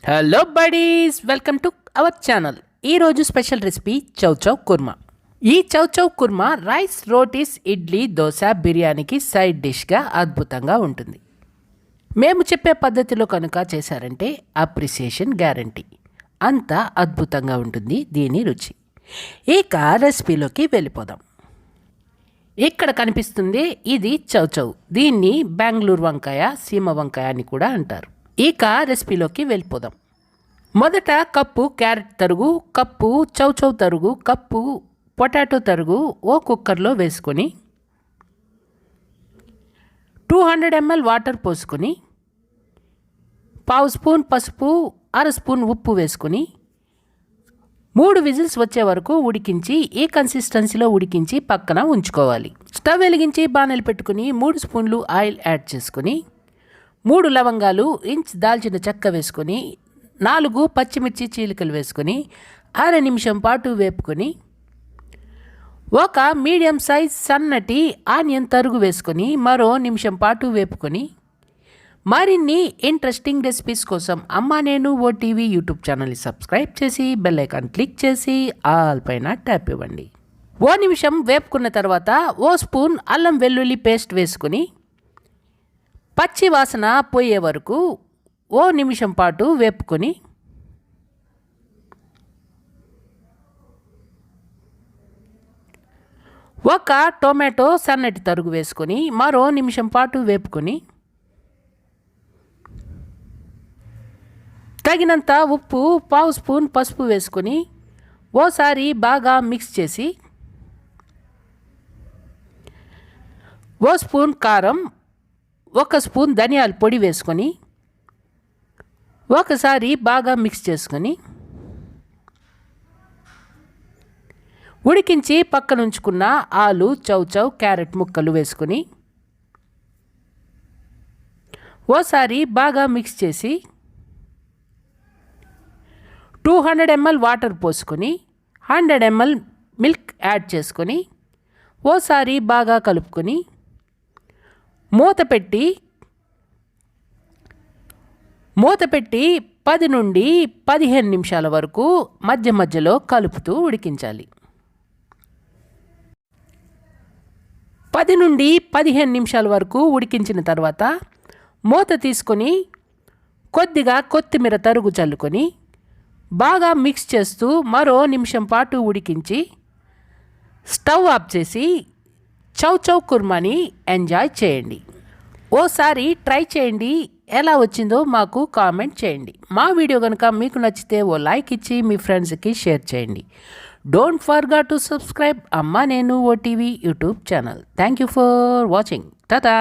Hello buddies, welcome to our channel. ఈరోజు special recipe చౌ చౌ కుర్మా. ఈ చౌ చౌ kurma rice, rotis, idli, dosa, బిర్యానీకి సైడ్ డిష్గా అద్భుతంగా ఉంటుంది. మేము చెప్పే పద్ధతిలో కనుక చేశారంటే అప్రిసియేషన్ గ్యారంటీ. అంత అద్భుతంగా ఉంటుంది దీని రుచి. ఇక రెసిపీలోకి వెళ్ళిపోదాం. ఇక్కడ కనిపిస్తుంది ఇది చౌ చౌ. దీన్ని బెంగళూరు వంకాయ, సీమ వంకాయ అని కూడా అంటారు. ఇక రెసిపీలోకి వెళ్ళిపోదాం. మొదట కప్పు క్యారెట్ తరుగు, కప్పు చౌ చౌ తరుగు, కప్పు పొటాటో తరుగు ఓ కుక్కర్లో వేసుకొని 200 ml వాటర్ పోసుకొని, పావు స్పూన్ పసుపు, అర స్పూన్ ఉప్పు వేసుకొని 3 విజిల్స్ వచ్చే వరకు ఉడికించి, ఈ కన్సిస్టెన్సీలో ఉడికించి పక్కన ఉంచుకోవాలి. స్టవ్ వెలిగించి బాణలు పెట్టుకుని 3 స్పూన్లు ఆయిల్ యాడ్ చేసుకొని 3 లవంగాలు, ఇంచ్ దాల్చిన చెక్క వేసుకొని 4 పచ్చిమిర్చి చీలికలు వేసుకొని అర నిమిషం పాటు వేపుకొని, ఒక మీడియం సైజ్ సన్నటి ఆనియన్ తరుగు వేసుకొని మరో నిమిషం పాటు వేపుకొని, మరిన్ని ఇంట్రెస్టింగ్ రెసిపీస్ కోసం అమ్మా నేను ఓటీవీ యూట్యూబ్ ఛానల్ని సబ్స్క్రైబ్ చేసి బెల్ ఐకాన్ క్లిక్ చేసి ఆల్ పైన ట్యాప్ ఇవ్వండి. ఓ నిమిషం వేపుకున్న తర్వాత ఓ స్పూన్ అల్లం వెల్లుల్లి పేస్ట్ వేసుకొని పచ్చి వాసన పోయే వరకు ఓ నిమిషం పాటు వేపుకొని, ఒక టొమాటో సన్నటి తరుగు వేసుకొని మరో నిమిషం పాటు వేపుకొని, తగినంత ఉప్పు, పావు స్పూన్ పసుపు వేసుకొని ఓసారి బాగా మిక్స్ చేసి, ఓ స్పూన్ కారం, 1 స్పూన్ ధనియాల పొడి వేసుకొని ఒకసారి బాగా మిక్స్ చేసుకొని ఉడికించి పక్కన ఉంచుకున్న ఆలు, చౌ చౌ, క్యారెట్ ముక్కలు వేసుకొని ఓసారి బాగా మిక్స్ చేసి 200 ml వాటర్ పోసుకొని 100 ml మిల్క్ యాడ్ చేసుకొని ఓసారి బాగా కలుపుకొని మూత పెట్టి 10 నుండి 15 నిమిషాల వరకు మధ్య మధ్యలో కలుపుతూ ఉడికించాలి. 10 నుండి 15 నిమిషాల వరకు ఉడికించిన తర్వాత మూత తీసుకొని కొద్దిగా కొత్తిమీర తరుగు చల్లుకొని బాగా మిక్స్ చేస్తూ మరో నిమిషం పాటు ఉడికించి స్టవ్ ఆఫ్ చేసి చౌ చౌ కుర్మాని ఎంజాయ్ చేయండి. ఓసారి ట్రై చేయండి, ఎలా వచ్చిందో మాకు కామెంట్ చేయండి. మా వీడియో కనుక మీకు నచ్చితే ఓ లైక్ ఇచ్చి మీ ఫ్రెండ్స్కి షేర్ చేయండి. డోంట్ ఫర్గెట్ టు సబ్స్క్రైబ్ అమ్మా నేను OTV YouTube channel. Thank you for watching. Tata.